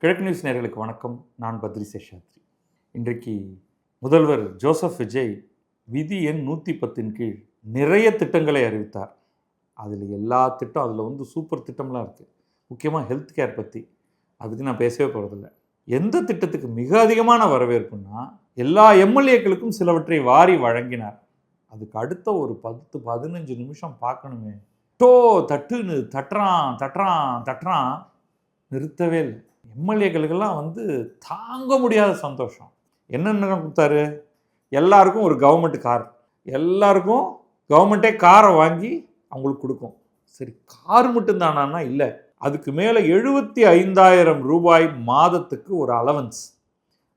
கிழக்கு நியூஸ் நேயர்களுக்கு வணக்கம். நான் பத்ரி சேஷாத்ரி. இன்றைக்கு முதல்வர் ஜோசப் விஜய் விதி எண் 110 கீழ் நிறைய திட்டங்களை அறிவித்தார். அதில் எல்லா திட்டம் அதில் சூப்பர் திட்டம்லாம் இருக்குது. முக்கியமாக ஹெல்த் கேர் பற்றி அதுக்கு நான் பேசவே போகிறதில்ல. எந்த திட்டத்துக்கு மிக அதிகமான வரவேற்புன்னா எல்லா எம்எல்ஏக்களுக்கும் சிலவற்றை வாரி வழங்கினார். அதுக்கு அடுத்த ஒரு 10-15 நிமிஷம் பார்க்கணுமே, தட்டுன்னு தட்டுறான் நிறுத்தவே இல்லை. எம்எல்ஏக்களுக்கெல்லாம் தாங்க முடியாத சந்தோஷம். என்னென்ன கொடுத்தாரு? எல்லாருக்கும் ஒரு கவர்மெண்ட் கார், எல்லாருக்கும் கவர்மெண்ட்டே காரை வாங்கி அவங்களுக்கு கொடுக்கும். சரி, கார் மட்டும்தானா? இல்லை, அதுக்கு மேலே 75,000 ரூபாய் மாதத்துக்கு ஒரு அலவன்ஸ்.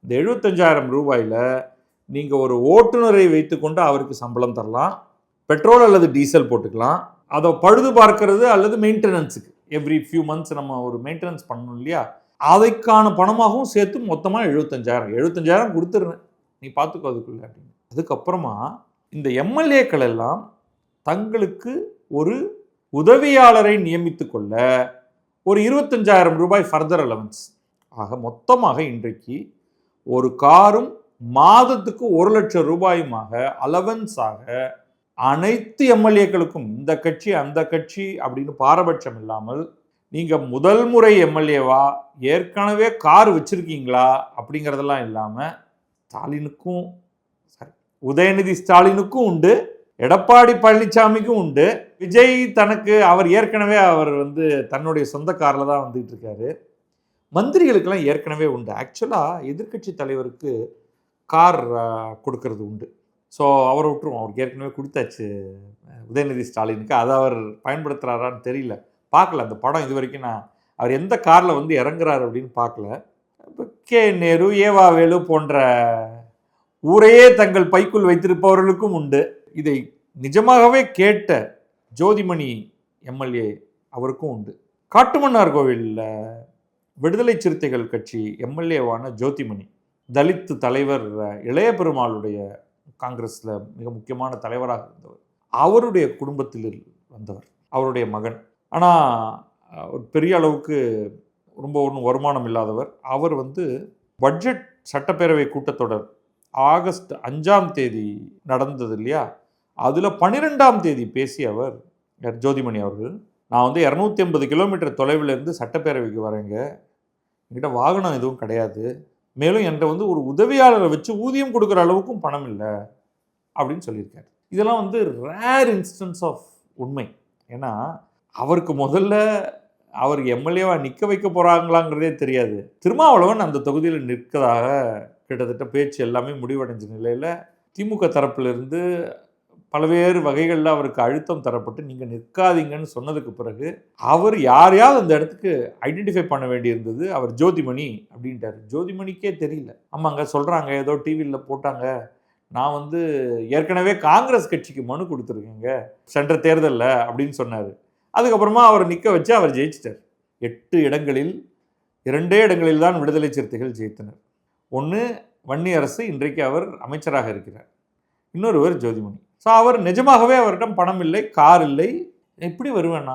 இந்த 75,000 ரூபாயில் நீங்கள் ஒரு ஓட்டுநரை வைத்துக்கொண்டு அவருக்கு சம்பளம் தரலாம், பெட்ரோல் அல்லது டீசல் போட்டுக்கலாம், அதை பழுது பார்க்கறது அல்லது மெயின்டெனன்ஸுக்கு எவ்ரி ஃபியூ மந்த்ஸ் நம்ம ஒரு மெயின்டெனன்ஸ் பண்ணணும் இல்லையா, அதுக்கான பணமாகவும் சேர்த்து மொத்தமாக 75,000 கொடுத்துருவேன், நீ பார்த்துக்கோ அதுக்குள்ள அப்படின்னு. அதுக்கப்புறமா இந்த எம்எல்ஏக்கள் எல்லாம் தங்களுக்கு ஒரு உதவியாளரை நியமித்து கொள்ள ஒரு 25,000 ரூபாய் ஃபர்தர் அலவன்ஸ். ஆக மொத்தமாக இன்றைக்கு ஒரு காரும் மாதத்துக்கு 1,00,000 ரூபாயுமாக அலவன்ஸாக அனைத்து எம்எல்ஏக்களுக்கும், இந்த கட்சி அந்த கட்சி அப்படின்னு பாரபட்சம் இல்லாமல், நீங்கள் முதல் முறை எம்எல்ஏவா, ஏற்கனவே கார் வச்சுருக்கீங்களா அப்படிங்கிறதெல்லாம் இல்லாமல் ஸ்டாலினுக்கும் உதயநிதி ஸ்டாலினுக்கும் உண்டு, எடப்பாடி பழனிசாமிக்கும் உண்டு. விஜய் அவர் ஏற்கனவே தன்னுடைய சொந்த காரில் தான் வந்துட்டு இருக்காரு. மந்திரிகளுக்கெல்லாம் ஏற்கனவே உண்டு. ஆக்சுவலாக எதிர்கட்சி தலைவருக்கு கார் கொடுக்கறது உண்டு. ஸோ அவரை விட்டுருவோம், அவருக்கு ஏற்கனவே கொடுத்தாச்சு உதயநிதி ஸ்டாலினுக்கு. அதை அவர் பயன்படுத்துகிறாரான்னு தெரியல, பார்க்கல அந்த படம் இது வரைக்கும். நான் அவர் எந்த காரில் இறங்குறாரு அப்படின்னு பார்க்கல. இப்போ கே நேரு, ஏவா வேலு போன்ற ஊரையே தங்கள் பைக்குள் வைத்திருப்பவர்களுக்கும் உண்டு. இதை நிஜமாகவே கேட்ட ஜோதிமணி எம்எல்ஏ அவருக்கும் உண்டு. காட்டுமன்னார் கோவிலில் விடுதலை சிறுத்தைகள் கட்சி எம்எல்ஏவான ஜோதிமணி, தலித் தலைவர் இளைய பெருமாளுடைய காங்கிரஸில் மிக முக்கியமான தலைவராக இருந்தவர், அவருடைய குடும்பத்தில் வந்தவர், அவருடைய மகன். ஆனால் ஒரு பெரிய அளவுக்கு ரொம்ப ஒன்றும் வருமானம் இல்லாதவர். அவர் பட்ஜெட் சட்டப்பேரவை கூட்டத்தொடர் ஆகஸ்ட் 5ஆம் தேதி நடந்தது இல்லையா, அதில் 12ஆம் தேதி பேசிய அவர் ஜோதிமணி அவர்கள், நான் 250 கிலோமீட்டர் தொலைவில் இருந்து சட்டப்பேரவைக்கு வரேங்க, என்கிட்ட வாகனம் எதுவும் கிடையாது, மேலும் என்கிட்ட ஒரு உதவியாளரை வச்சு ஊதியம் கொடுக்குற அளவுக்கும் பணம் இல்லை அப்படின்னு சொல்லியிருக்காரு. இதெல்லாம் ரேர் இன்ஸ்டன்ஸ் ஆஃப் உண்மை. ஏன்னா அவருக்கு முதல்ல அவர் எம்எல்ஏவாக நிற்க வைக்க போகிறாங்களாங்கிறதே தெரியாது. திருமாவளவன் அந்த தொகுதியில் நிற்கதாக கிட்டத்தட்ட பேச்சு எல்லாமே முடிவடைஞ்ச நிலையில் திமுக தரப்பிலிருந்து பல்வேறு வகைகளில் அவருக்கு அழுத்தம் தரப்பட்டு நீங்கள் நிற்காதீங்கன்னு சொன்னதுக்கு பிறகு அவர் யாரையாவது அந்த இடத்துக்கு ஐடென்டிஃபை பண்ண வேண்டியிருந்தது. அவர் ஜோதிமணி அப்படின்ட்டார். ஜோதிமணிக்கே தெரியல. ஆமாங்க சொல்கிறாங்க, ஏதோ டிவியில் போட்டாங்க, நான் ஏற்கனவே காங்கிரஸ் கட்சிக்கு மனு கொடுத்துருக்கேங்க சென்ற தேர்தலில் அப்படின்னு சொன்னார். அதுக்கப்புறமா அவர் நிற்க வச்சு அவர் ஜெயிச்சிட்டார். 8 இடங்களில் 2 இடங்களில் தான் விடுதலை சிறுத்தைகள் ஜெயித்தனர். ஒன்று வன்னியரசு, இன்றைக்கு அவர் அமைச்சராக இருக்கிறார். இன்னொருவர் ஜோதிமணி. ஸோ அவர் நிஜமாகவே அவரிடம் பணம் இல்லை, கார் இல்லை, எப்படி வருவேண்ணா,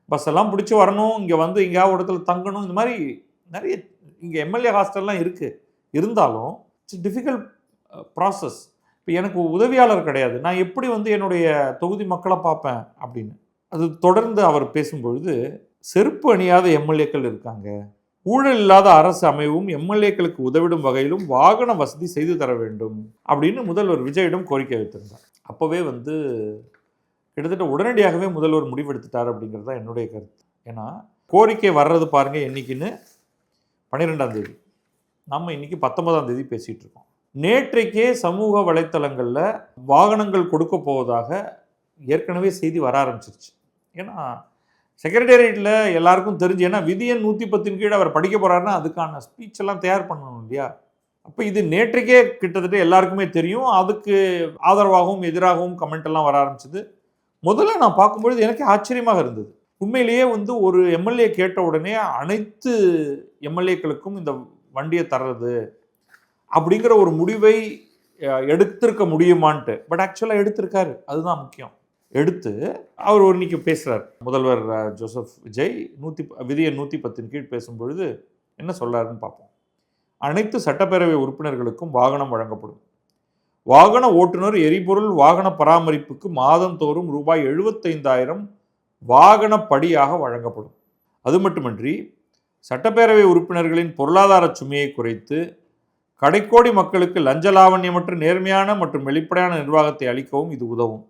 பஸ்ஸெல்லாம் பிடிச்சி வரணும், இங்கே எங்கேயாவது இடத்துல தங்கணும், இந்த மாதிரி நிறைய இங்கே எம்எல்ஏ ஹாஸ்டல்லாம் இருக்குது. இருந்தாலும் இட்ஸ் டிஃபிகல்ட் ப்ராசஸ். இப்போ எனக்கு உதவியாளர் கிடையாது, நான் எப்படி என்னுடைய தொகுதி மக்களை பார்ப்பேன் அப்படின்னு. அது தொடர்ந்து அவர் பேசும்பொழுது, செருப்பு அணியாத எம்எல்ஏக்கள் இருக்காங்க, ஊழல் இல்லாத அரசு அமைவும் எம்எல்ஏக்களுக்கு உதவிடும் வகையிலும் வாகன வசதி செய்து தர வேண்டும் அப்படின்னு முதல்வர் விஜயிடம் கோரிக்கை வைத்திருந்தார். அப்போவே கிட்டத்தட்ட உடனடியாகவே முதல்வர் முடிவெடுத்துட்டார் அப்படிங்கிறது தான் என்னுடைய கருத்து. ஏன்னா கோரிக்கை வர்றது பாருங்கள், என்னைக்குன்னு 12ஆம் தேதி, நம்ம இன்னைக்கு 19ஆம் தேதி பேசிகிட்டு இருக்கோம். நேற்றைக்கே சமூக வலைத்தளங்களில் வாகனங்கள் கொடுக்க போவதாக ஏற்கனவே செய்தி வர ஆரம்பிச்சிருச்சு. ஏன்னா செக்ரட்டேரியட்டில் எல்லாருக்கும் தெரிஞ்சு, ஏன்னா விதி எண் 110 கீழே அவர் படிக்க போகிறாருன்னா அதுக்கான ஸ்பீச் எல்லாம் தயார் பண்ணணும் இல்லையா. அப்போ இது நேற்றைக்கே கிட்டத்தட்ட எல்லாருக்குமே தெரியும். அதுக்கு ஆதரவாகவும் எதிராகவும் கமெண்ட் எல்லாம் வர ஆரம்பிச்சது. முதல்ல நான் பார்க்கும்பொழுது எனக்கு ஆச்சரியமாக இருந்தது. உண்மையிலேயே ஒரு எம்எல்ஏ கேட்ட உடனே அனைத்து எம்எல்ஏக்களுக்கும் இந்த வண்டியை தர்றது அப்படிங்கிற ஒரு முடிவை எடுத்திருக்க முடியுமான்ட்டு. பட் ஆக்சுவலாக எடுத்திருக்காரு, அதுதான் முக்கியம். எடுத்து அவர் இன்னைக்கு பேசுகிறார். முதல்வர் ஜோசப் விஜய் விதி எண் 110 கீழ் பேசும்பொழுது என்ன சொல்றாருன்னு பார்ப்போம். அனைத்து சட்டப்பேரவை உறுப்பினர்களுக்கும் வாகனம் வழங்கப்படும். வாகன ஓட்டுநர் எரிபொருள் வாகன பராமரிப்புக்கு மாதந்தோறும் ரூபாய் 75,000 வாகன படியாக வழங்கப்படும். அது மட்டுமின்றி சட்டப்பேரவை உறுப்பினர்களின் பொருளாதார சுமையை குறைத்து கடைக்கோடி மக்களுக்கு லஞ்ச லாவண்யமற்ற நேர்மையான மற்றும் வெளிப்படையான நிர்வாகத்தை அளிக்கவும் இது உதவும்.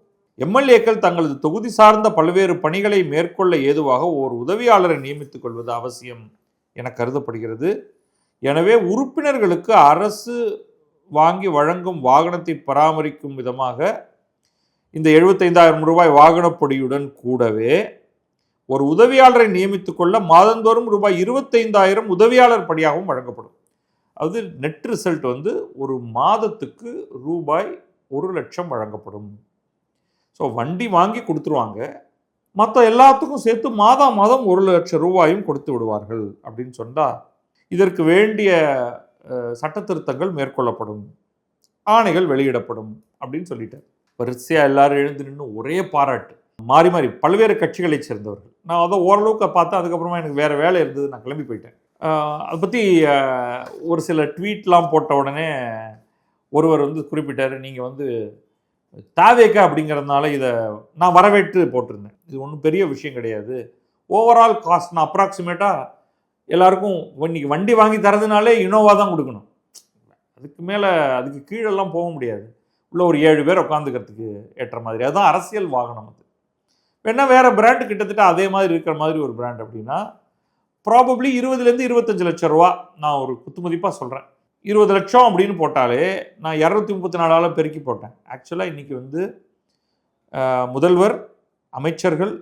எம்எல்ஏக்கள் தங்களது தொகுதி சார்ந்த பல்வேறு பணிகளை மேற்கொள்ள ஏதுவாக ஓர் உதவியாளரை நியமித்துக் கொள்வது அவசியம் என கருதப்படுகிறது. எனவே உறுப்பினர்களுக்கு அரசு வாங்கி வழங்கும் வாகனத்தை பராமரிக்கும் விதமாக இந்த 75,000 ரூபாய் வாகனப்பொடியுடன் கூடவே ஒரு உதவியாளரை நியமித்துக் கொள்ள மாதந்தோறும் ரூபாய் 25,000 உதவியாளர் படியாகவும் வழங்கப்படும். அது நெட் ரிசல்ட் ஒரு மாதத்துக்கு ரூபாய் 1,00,000 வழங்கப்படும். ஸோ வண்டி வாங்கி கொடுத்துருவாங்க, மற்ற எல்லாத்துக்கும் சேர்த்து மாதம் 1,00,000 ரூபாயும் கொடுத்து விடுவார்கள் அப்படின்னு சொன்னால் இதற்கு வேண்டிய சட்ட திருத்தங்கள் மேற்கொள்ளப்படும், ஆணைகள் வெளியிடப்படும் அப்படின்னு சொல்லிட்டார். வரிசையாக எல்லாரும் எழுந்து நின்று ஒரே பாராட்டு, மாறி மாறி பல்வேறு கட்சிகளை சேர்ந்தவர்கள். நான் அதை ஓரளவுக்கு பார்த்தேன். அதுக்கப்புறமா எனக்கு வேறு வேலை இருந்தது, நான் கிளம்பி போயிட்டேன். அதை பற்றி ஒரு சில ட்வீட்லாம் போட்ட உடனே ஒருவர் குறிப்பிட்டார், நீங்கள் தாவேக்கா அப்படிங்கிறதுனால இதை நான் வரவேற்று போட்டிருந்தேன். இது ஒன்றும் பெரிய விஷயம் கிடையாது. ஓவரால் காஸ்ட் நான் அப்ராக்சிமேட்டாக எல்லாருக்கும் இன்னைக்கு வண்டி வாங்கி தரதுனாலே இனோவா தான் கொடுக்கணும், அதுக்கு மேலே அதுக்கு கீழெல்லாம் போக முடியாது. உள்ள ஒரு 7 பேர் உட்காந்துக்கிறதுக்கு ஏற்ற மாதிரி அதுதான் அரசியல் வாகனம். அது வேணா வேறு பிராண்டு கிட்டத்தட்ட அதே மாதிரி இருக்கிற மாதிரி ஒரு பிராண்ட் அப்படின்னா ப்ராபப்ளி 20,000 25 லட்சம் ரூபா, நான் ஒரு குத்துமதிப்பாக சொல்கிறேன். 20 லட்சம் அப்படின்னு போட்டாலே நான் 234 பெருக்கி போட்டேன். ஆக்சுவலாக இன்றைக்கி முதல்வர், அமைச்சர்கள்,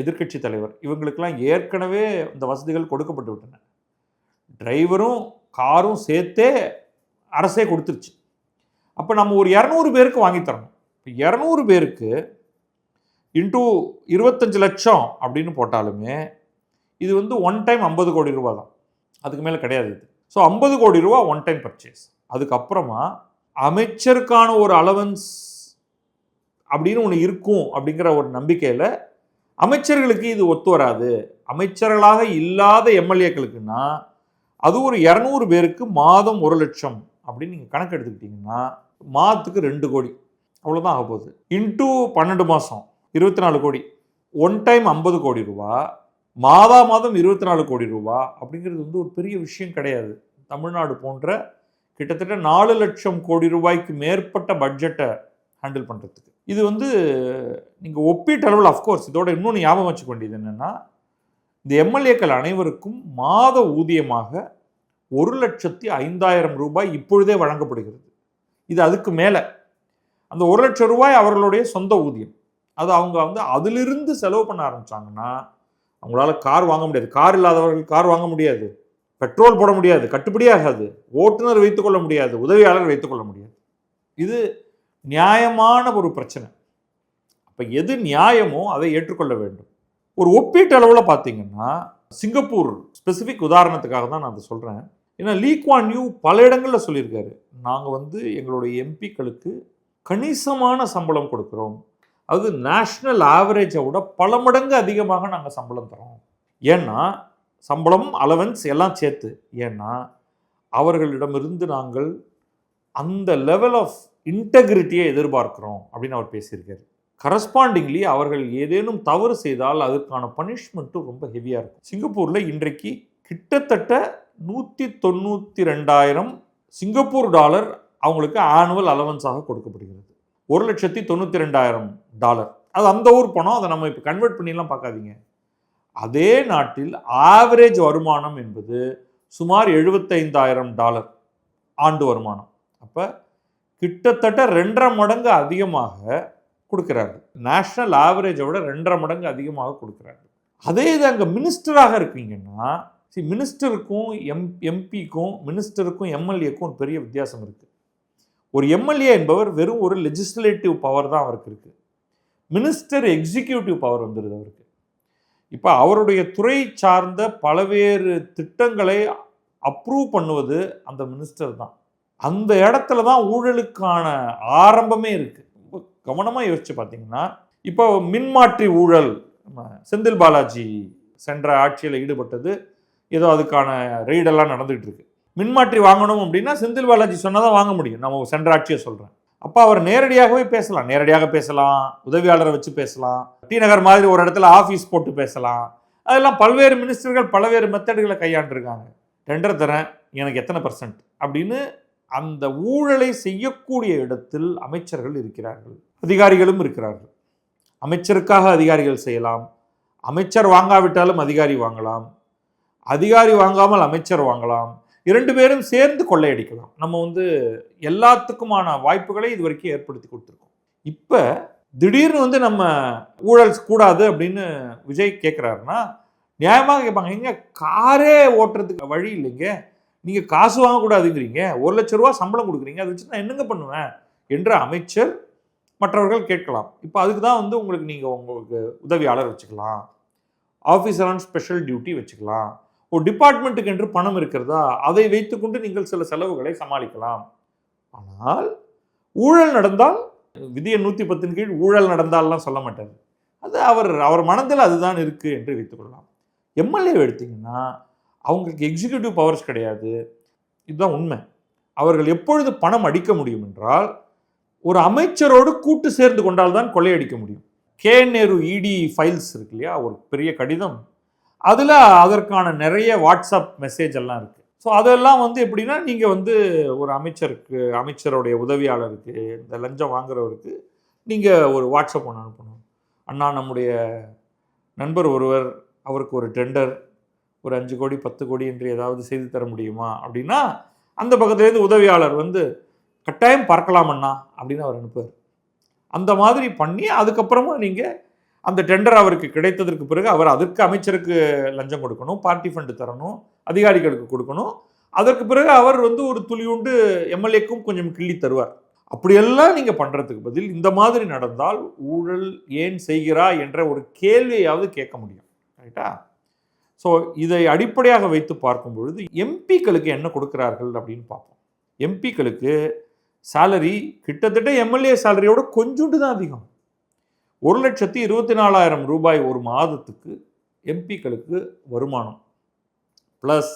எதிர்க்கட்சி தலைவர் இவங்களுக்கெல்லாம் ஏற்கனவே இந்த வசதிகள் கொடுக்கப்பட்டு விட்டன. டிரைவரும் காரும் சேர்த்தே அரசே கொடுத்துருச்சு. அப்போ நம்ம ஒரு 200 பேருக்கு வாங்கித்தரணும். இப்போ 200 பேருக்கு இன்டூ 25 லட்சம் அப்படின்னு போட்டாலுமே இது ஒன் டைம் 50 கோடி ரூபா தான், அதுக்கு மேலே கிடையாது இது. ஸோ 50 கோடி ரூபா ஒன் டைம் பர்ச்சேஸ். அதுக்கப்புறமா அமைச்சருக்கான ஒரு அலவன்ஸ் அப்படின்னு ஒன்று இருக்கும் அப்படிங்கிற ஒரு நம்பிக்கையில் அமைச்சர்களுக்கு இது ஒத்து வராது. அமைச்சர்களாக இல்லாத எம்எல்ஏக்களுக்குன்னா அது ஒரு 200 பேருக்கு மாதம் 1,00,000 அப்படின்னு நீங்கள் கணக்கு எடுத்துக்கிட்டிங்கன்னா மாதத்துக்கு 2 கோடி அவ்வளோதான் ஆக போகுது. இன்டூ 12 மாதம் 24 கோடி, ஒன் டைம் 50 கோடி ரூபா, மாதம் 24 கோடி ரூபா அப்படிங்கிறது ஒரு பெரிய விஷயம் கிடையாது. தமிழ்நாடு போன்ற கிட்டத்தட்ட 4 லட்சம் கோடி ரூபாய்க்கு மேற்பட்ட பட்ஜெட்டை ஹேண்டில் பண்ணுறதுக்கு இது நீங்கள் ஒப்பீட்டளவில் அஃப்கோர்ஸ் இதோட இன்னொன்று ஞாபகம் வச்சுக்க வேண்டியது என்னென்னா, இந்த எம்எல்ஏக்கள் அனைவருக்கும் மாத ஊதியமாக 1,05,000 ரூபாய் இப்பொழுதே வழங்கப்படுகிறது. இது அதுக்கு மேலே அந்த 1,00,000 ரூபாய் அவர்களுடைய சொந்த ஊதியம். அது அவங்க அதிலிருந்து செலவு பண்ண ஆரம்பித்தாங்கன்னா அவங்களால கார் வாங்க முடியாது. கார் இல்லாதவர்கள் கார் வாங்க முடியாது, பெட்ரோல் போட முடியாது, கட்டுப்படியாகாது, ஓட்டுநர் வைத்துக்கொள்ள முடியாது, உதவியாளர் வைத்துக்கொள்ள முடியாது. இது நியாயமான ஒரு பிரச்சனை. அப்போ எது நியாயமோ அதை ஏற்றுக்கொள்ள வேண்டும். ஒரு ஒப்பீட்டளவில் பார்த்தீங்கன்னா சிங்கப்பூர் ஸ்பெசிஃபிக் உதாரணத்துக்காக தான் நான் அதை சொல்கிறேன். ஏன்னா லீ குவான் யூ பல இடங்களில் சொல்லியிருக்காரு, நாங்கள் எங்களுடைய எம்பிக்களுக்கு கணிசமான சம்பளம் கொடுக்குறோம், அது நேஷ்னல் ஆவரேஜை விட பல மடங்கு அதிகமாக நாங்கள் சம்பளம் தரோம். ஏன்னா சம்பளம் அலவன்ஸ் எல்லாம் சேர்த்து, ஏன்னா அவர்களிடமிருந்து நாங்கள் அந்த லெவல் ஆஃப் இன்டெகிரிட்டியை எதிர்பார்க்கிறோம் அப்படின்னு அவர் பேசியிருக்காரு. கரஸ்பாண்டிங்லி அவர்கள் ஏதேனும் தவறு செய்தால் அதற்கான பனிஷ்மெண்ட்டும் ரொம்ப ஹெவியாக இருக்கும். சிங்கப்பூரில் இன்றைக்கு கிட்டத்தட்ட 192,000 சிங்கப்பூர் டாலர் அவங்களுக்கு ஆனுவல் அலவன்ஸாக கொடுக்கப்படுகிறது. 1,92,000 அது அந்த ஊர் பணம். அதை நம்ம இப்போ கன்வெர்ட் பண்ணிலாம் பார்க்காதீங்க. அதே நாட்டில் ஆவரேஜ் வருமானம் என்பது சுமார் $75,000 ஆண்டு வருமானம். அப்போ கிட்டத்தட்ட 2.5 மடங்கு அதிகமாக கொடுக்குறாரு. நேஷ்னல் ஆவரேஜை விட 2.5 மடங்கு அதிகமாக கொடுக்குறாரு. அதே இது அங்கே மினிஸ்டராக இருக்கீங்கன்னா, மினிஸ்டருக்கும் எம்பிக்கும் மினிஸ்டருக்கும் எம்எல்ஏக்கும் ஒரு பெரிய வித்தியாசம் இருக்குது. ஒரு எம்எல்ஏ என்பவர் வெறும் ஒரு லெஜிஸ்லேட்டிவ் பவர் தான் அவருக்கு இருக்குது. மினிஸ்டர் எக்ஸிக்யூட்டிவ் பவர் வந்துடுது அவருக்கு. இப்போ அவருடைய துறை சார்ந்த பல்வேறு திட்டங்களை அப்ரூவ் பண்ணுவது அந்த மினிஸ்டர் தான். அந்த இடத்துல தான் ஊழலுக்கான ஆரம்பமே இருக்குது. ரொம்ப கவனமாக யோசிச்சு பார்த்தீங்கன்னா, இப்போ மின்மாற்றி ஊழல் செந்தில் பாலாஜி சென்ற ஆட்சியில் ஈடுபட்டது ஏதோ அதுக்கான ரெய்டெல்லாம் நடந்துகிட்டு இருக்கு. மின்மாற்றி வாங்கணும் அப்படின்னா செந்தில் பாலாஜி சொன்னால் தான் வாங்க முடியும். நம்ம சென்ற ஆட்சியை சொல்கிறேன். அப்போ அவர் நேரடியாகவே பேசலாம், நேரடியாக பேசலாம், உதவியாளரை வச்சு பேசலாம், டி நகர் மாதிரி ஒரு இடத்துல ஆஃபீஸ் போட்டு பேசலாம். அதெல்லாம் பல்வேறு மினிஸ்டர்கள் பல்வேறு மெத்தடுகளை கையாண்டுருக்காங்க. டெண்டர் தரேன், எனக்கு எத்தனை % அப்படின்னு அந்த ஊழலை செய்யக்கூடிய இடத்தில் அமைச்சர்கள் இருக்கிறார்கள், அதிகாரிகளும் இருக்கிறார்கள். அமைச்சருக்காக அதிகாரிகள் செய்யலாம், அமைச்சர் வாங்காவிட்டாலும் அதிகாரி வாங்கலாம், அதிகாரி வாங்காமல் அமைச்சர் வாங்கலாம், 2 பேரும் சேர்ந்து கொள்ளையடிக்கலாம். நம்ம எல்லாத்துக்குமான வாய்ப்புகளை இது வரைக்கும் ஏற்படுத்தி கொடுத்துருக்கோம். இப்போ திடீர்னு நம்ம ஊழல் கூடாது அப்படின்னு விஜய் கேட்குறாருன்னா நியாயமாக கேட்பாங்க. எங்க காரே ஓட்டுறதுக்கு வழி இல்லைங்க, நீங்கள் காசு வாங்கக்கூடாதுங்கிறீங்க, 1 லட்ச ரூபா சம்பளம் கொடுக்குறீங்க, அதை வச்சு நான் என்னங்க பண்ணுவேன் என்று அமைச்சர் மற்றவர்கள் கேட்கலாம். இப்போ அதுக்கு தான் உங்களுக்கு நீங்கள் உங்களுக்கு உதவியாளர் வச்சுக்கலாம், ஆஃபீஸர் ஆன் ஸ்பெஷல் டியூட்டி வச்சுக்கலாம், ஒரு டிபார்ட்மெண்ட்டுக்கு என்று பணம் இருக்கிறதா, அதை வைத்துக்கொண்டு நீங்கள் சில செலவுகளை சமாளிக்கலாம். ஆனால் ஊழல் நடந்தால், விதி எண் 110 கீழ் ஊழல் நடந்தால்லாம் சொல்ல மாட்டார். அது அவர் மனதில் அதுதான் இருக்கு என்று வைத்துக்கொள்ளலாம். எம்எல்ஏ எடுத்தீங்கன்னா அவங்களுக்கு எக்ஸிக்யூட்டிவ் பவர்ஸ் கிடையாது. இதுதான் உண்மை. அவர்கள் எப்பொழுது பணம் அடிக்க முடியும் என்றால் ஒரு அமைச்சரோடு கூட்டு சேர்ந்து கொண்டால் தான் கொள்ளையடிக்க முடியும். கே நேரு இடி ஃபைல்ஸ் இருக்கு இல்லையா, ஒரு பெரிய கடிதம், அதில் அதற்கான நிறைய வாட்ஸ்அப் மெசேஜ் எல்லாம் இருக்குது. ஸோ அதெல்லாம் எப்படின்னா நீங்கள் ஒரு அமைச்சருடைய உதவியாளருக்கு, இந்த லஞ்சம் வாங்குறவருக்கு நீங்கள் ஒரு வாட்ஸ்அப் ஒன்று அனுப்பணும். அண்ணா, நம்முடைய நண்பர் ஒருவர், அவருக்கு ஒரு டெண்டர், ஒரு 5 கோடி 10 கோடி என்று ஏதாவது செய்து தர முடியுமா அப்படின்னா அந்த பக்கத்துலேருந்து உதவியாளர் கட்டாயம் பார்க்கலாமண்ணா அப்படின்னு அவர் அனுப்புவார். அந்த மாதிரி பண்ணி அதுக்கப்புறமா நீங்கள் அந்த டெண்டர் அவருக்கு கிடைத்ததற்கு பிறகு அவர் அதற்கு அமைச்சருக்கு லஞ்சம் கொடுக்கணும், பார்ட்டி ஃபண்டு தரணும், அதிகாரிகளுக்கு கொடுக்கணும். அதற்கு பிறகு அவர் ஒரு துளியுண்டு எம்எல்ஏக்கும் கொஞ்சம் கிள்ளி தருவார். அப்படியெல்லாம் நீங்கள் பண்ணுறதுக்கு பதில் இந்த மாதிரி நடந்தால் ஊழல் ஏன் செய்கிறாய் என்ற ஒரு கேள்வியாவது கேட்க முடியும். ரைட்டா? ஸோ இதை அடிப்படையாக வைத்து பார்க்கும் பொழுது எம்பிக்களுக்கு என்ன கொடுக்குறார்கள் அப்படின்னு பார்ப்போம். எம்பிக்களுக்கு சேலரி கிட்டத்தட்ட எம்எல்ஏ சேலரியோட கொஞ்சோண்டு தான் அதிகம். 1,24,000 ரூபாய் ஒரு மாதத்துக்கு எம்பிக்களுக்கு வருமானம். ப்ளஸ்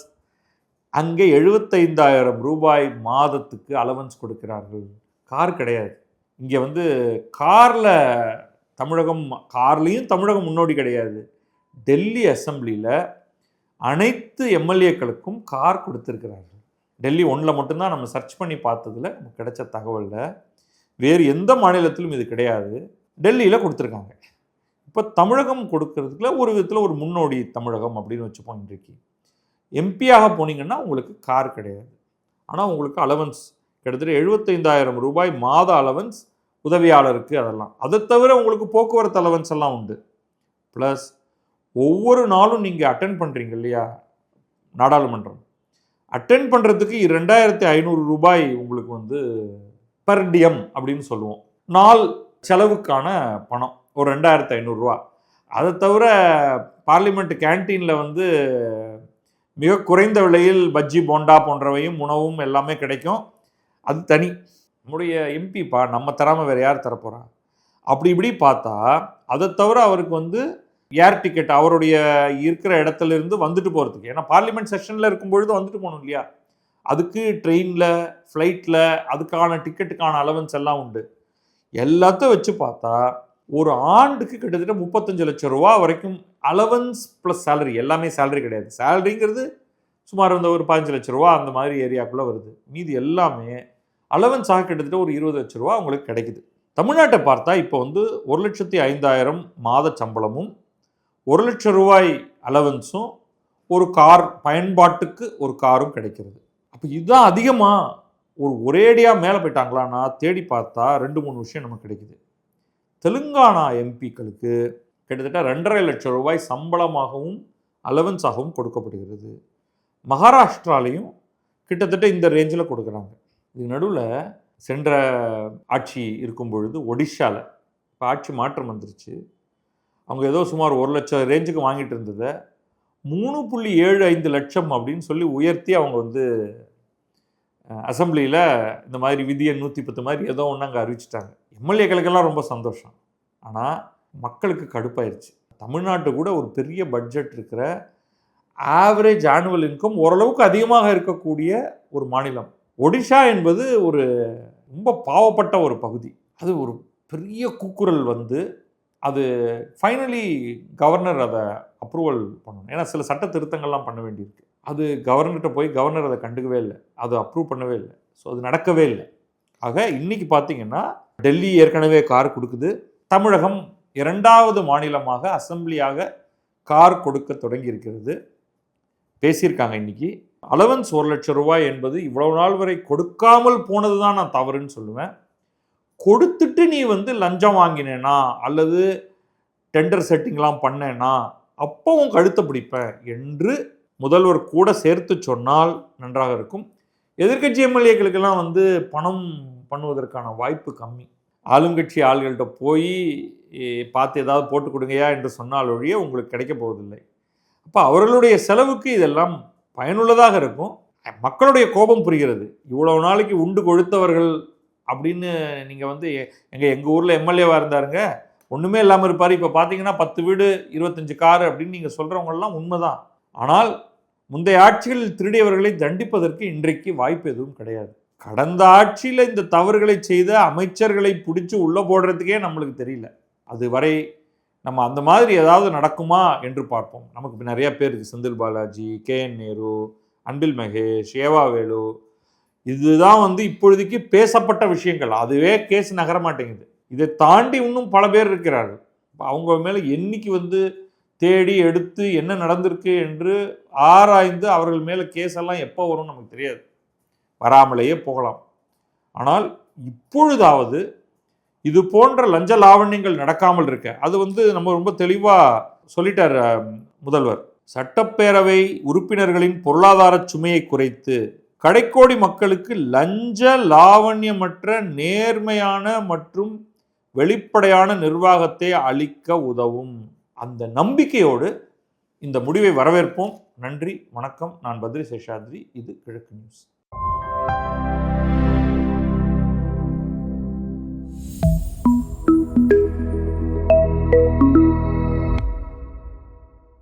அங்கே 75,000 ரூபாய் மாதத்துக்கு அலவன்ஸ் கொடுக்கிறார்கள். கார் கிடையாது இங்கே. காரில் கார்லேயும் தமிழகம் முன்னோடி கிடையாது. டெல்லி அசம்பிளியில் அனைத்து எம்எல்ஏக்களுக்கும் கார் கொடுத்துருக்கிறார்கள். டெல்லி 1ல் மட்டும்தான் நம்ம சர்ச் பண்ணி பார்த்ததில் நமக்கு கிடைச்ச தகவலில், வேறு எந்த மாநிலத்திலும் இது கிடையாது. டெல்லியில் கொடுத்துருக்காங்க. இப்போ தமிழகம் கொடுக்கறதுக்குள்ள ஒரு விதத்தில் ஒரு முன்னோடி தமிழகம் அப்படின்னு வச்சுப்போம். இன்றைக்கு எம்பியாக போனீங்கன்னா உங்களுக்கு கார் கிடையாது, ஆனால் உங்களுக்கு அலவன்ஸ் கிட்டத்தட்ட 75,000 ரூபாய் மாத அலவன்ஸ் உதவியாளருக்கு. அதெல்லாம் அதை தவிர உங்களுக்கு போக்குவரத்து அலவன்ஸ் எல்லாம் உண்டு. ப்ளஸ் ஒவ்வொரு நாளும் நீங்கள் அட்டென்ட் பண்ணுறீங்க இல்லையா நாடாளுமன்றம், அட்டென்ட் பண்ணுறதுக்கு 2,500 ரூபாய் உங்களுக்கு பர் டிஎம் அப்படின்னு சொல்லுவோம். நாள் செலவுக்கான பணம் ஒரு 2,500 ரூபா. அதை தவிர பார்லிமெண்ட் கேன்டீனில் மிக குறைந்த விலையில் பஜ்ஜி போண்டா போன்றவையும் உணவும் எல்லாமே கிடைக்கும். அது தனி. நம்முடைய எம்பிப்பா, நம்ம தராமல் வேறு யார் தரப்போகிறா? அப்படி இப்படி பார்த்தா அதை தவிர அவருக்கு ஏர் டிக்கெட் அவருடைய இருக்கிற இடத்துல இருந்து வந்துட்டு போகிறதுக்கு, ஏன்னா பார்லிமெண்ட் செஷனில் இருக்கும்பொழுது வந்துட்டு போகணும் இல்லையா, அதுக்கு ட்ரெயினில் ஃப்ளைட்டில் அதுக்கான டிக்கெட்டுக்கான அலவன்ஸ் எல்லாம் உண்டு. எல்லாத்தையும் வச்சு பார்த்தா ஒரு ஆண்டுக்கு கிட்டத்தட்ட 35 லட்சம் ரூபா வரைக்கும் அலவன்ஸ் ப்ளஸ் சேலரி. எல்லாமே சேலரி கிடையாது, சேலரிங்கிறது சுமார் ஒரு 15 லட்சம் ரூபா அந்த மாதிரி ஏரியாக்குள்ளே வருது. மீதி எல்லாமே அலவன்ஸாக கிட்டத்தட்ட ஒரு 20 லட்சம் ரூபா உங்களுக்கு கிடைக்குது. தமிழ்நாட்டை பார்த்தா இப்போ 1,05,000 மாத சம்பளமும் 1 லட்சம் ரூபாய் அலவன்ஸும் ஒரு கார் பயன்பாட்டுக்கு ஒரு காரும் கிடைக்கிறது. அப்போ இதுதான் அதிகமாக ஒரேடியாக மேலே போயிட்டாங்களான்னா தேடி பார்த்தா 2-3 விஷயம் நமக்கு கிடைக்குது. தெலுங்கானா எம்பிக்களுக்கு கிட்டத்தட்ட 2.5 லட்சம் ரூபாய் சம்பளமாகவும் அலவன்ஸாகவும் கொடுக்கப்படுகிறது. மகாராஷ்டிராலையும் கிட்டத்தட்ட இந்த ரேஞ்சில் கொடுக்குறாங்க. இது நடுவில் சென்ற ஆட்சி இருக்கும் பொழுது ஒடிஷாவில் இப்போ ஆட்சி மாற்றம் வந்துருச்சு. அவங்க ஏதோ சுமார் 1 லட்சம் ரேஞ்சுக்கு வாங்கிட்டு இருந்ததை 3.75 லட்சம் அப்படின்னு சொல்லி உயர்த்தி அவங்க அசம்பிளியில் இந்த மாதிரி விதி எண் 110 மாதிரி ஏதோ ஒன்று அங்கே அறிவிச்சிட்டாங்க. எம்எல்ஏக்களுக்கெல்லாம் ரொம்ப சந்தோஷம். ஆனால் மக்களுக்கு கடுப்பாயிருச்சு. தமிழ்நாட்டு கூட ஒரு பெரிய பட்ஜெட் இருக்கிற ஆவரேஜ் ஆனுவல் இன்கம் ஓரளவுக்கு அதிகமாக இருக்கக்கூடிய ஒரு மாநிலம். ஒடிஷா என்பது ஒரு ரொம்ப பாவப்பட்ட ஒரு பகுதி. அது ஒரு பெரிய கூக்குரல் வந்து அது ஃபைனலி கவர்னர் அதை அப்ரூவல் பண்ணணும். ஏன்னா சில சட்ட திருத்தங்கள்லாம் பண்ண வேண்டியிருக்கு. அது கவர்னர்கிட்ட போய் கவர்னர் அதை கண்டுக்கவே இல்லை, அது அப்ரூவ் பண்ணவே இல்லை. ஸோ அது நடக்கவே இல்லை. ஆக இன்னைக்கு பார்த்தீங்கன்னா டெல்லி ஏற்கனவே கார் கொடுக்குது. தமிழகம் 2வது மாநிலமாக அசெம்பிளியாக கார் கொடுக்க தொடங்கி இருக்கிறது. பேசியிருக்காங்க இன்னைக்கு. அலவன்ஸ் 1 லட்சம் ரூபாய் என்பது இவ்வளவு நாள் வரை கொடுக்காமல் போனது தான் நான் தவறுன்னு சொல்லுவேன். கொடுத்துட்டு நீ வந்து லஞ்சம் வாங்கினேனா அல்லது டெண்டர் செட்டிங்லாம் பண்ணேனா அப்போ உன் கழுத்தை பிடிப்பேன் என்று முதல்வர் கூட சேர்த்து சொன்னால் நன்றாக இருக்கும். எதிர்க்கட்சி எம்எல்ஏக்களுக்கெல்லாம் வந்து பணம் பண்ணுவதற்கான வாய்ப்பு கம்மி. ஆளுங்கட்சி ஆள்கள்கிட்ட போய் பார்த்து ஏதாவது போட்டு கொடுங்கயா என்று சொன்னால் ஒழிய உங்களுக்கு கிடைக்க போவதில்லை. அப்போ அவர்களுடைய செலவுக்கு இதெல்லாம் பயனுள்ளதாக இருக்கும். மக்களுடைய கோபம் புரிகிறது. இவ்வளவு நாளைக்கு உண்டு கொழுத்தவர்கள் அப்படின்னு நீங்கள் வந்து எங்கள் ஊரில் எம்எல்ஏவாக இருந்தாருங்க, ஒன்றுமே இல்லாமல் இருப்பார், இப்போ பார்த்தீங்கன்னா 10 வீடு 25 காரு அப்படின்னு நீங்கள் சொல்கிறவங்கெல்லாம் உண்மைதான். ஆனால் முந்தைய ஆட்சிகளில் திருடியவர்களை தண்டிப்பதற்கு இன்றைக்கு வாய்ப்பு எதுவும் கிடையாது. கடந்த ஆட்சியில் இந்த தவறுகளை செய்த அமைச்சர்களை பிடிச்சி உள்ளே போடுறதுக்கே நம்மளுக்கு தெரியல. அது வரை நம்ம அந்த மாதிரி ஏதாவது நடக்குமா என்று பார்ப்போம். நமக்கு நிறைய பேர் இருக்குது. செந்தில் பாலாஜி, KN நேரு, அன்பில் மகேஷ், ஏவாவேலு, இதுதான் வந்து இப்பொழுதைக்கு பேசப்பட்ட விஷயங்கள். அதுவே கேஸ் நகர மாட்டேங்குது. இதை தாண்டி இன்னும் பல பேர் இருக்கிறார்கள். அவங்க மேலே என்னைக்கு வந்து தேடி எடுத்து என்ன நடந்திருக்கு என்று ஆராய்ந்து அவர்கள் மேலே கேஸ் எல்லாம் எப்போ வரும்னு நமக்கு தெரியாது, வராமலேயே போகலாம். ஆனால் இப்பொழுதாவது இது போன்ற லஞ்ச லாவண்யங்கள் நடக்காமல் இருக்க, அது வந்து நம்ம ரொம்ப தெளிவாக சொல்லிட்டார் முதல்வர். சட்டப்பேரவை உறுப்பினர்களின் பொருளாதார சுமையை குறைத்து கடைக்கோடி மக்களுக்கு லஞ்ச லாவண்யமற்ற நேர்மையான மற்றும் வெளிப்படையான நிர்வாகத்தை அளிக்க உதவும். அந்த நம்பிக்கையோடு இந்த முடிவை வரவேற்போம். நன்றி, வணக்கம். நான் பத்ரி சேஷாத்ரி. இது கிழக்கு நியூஸ்.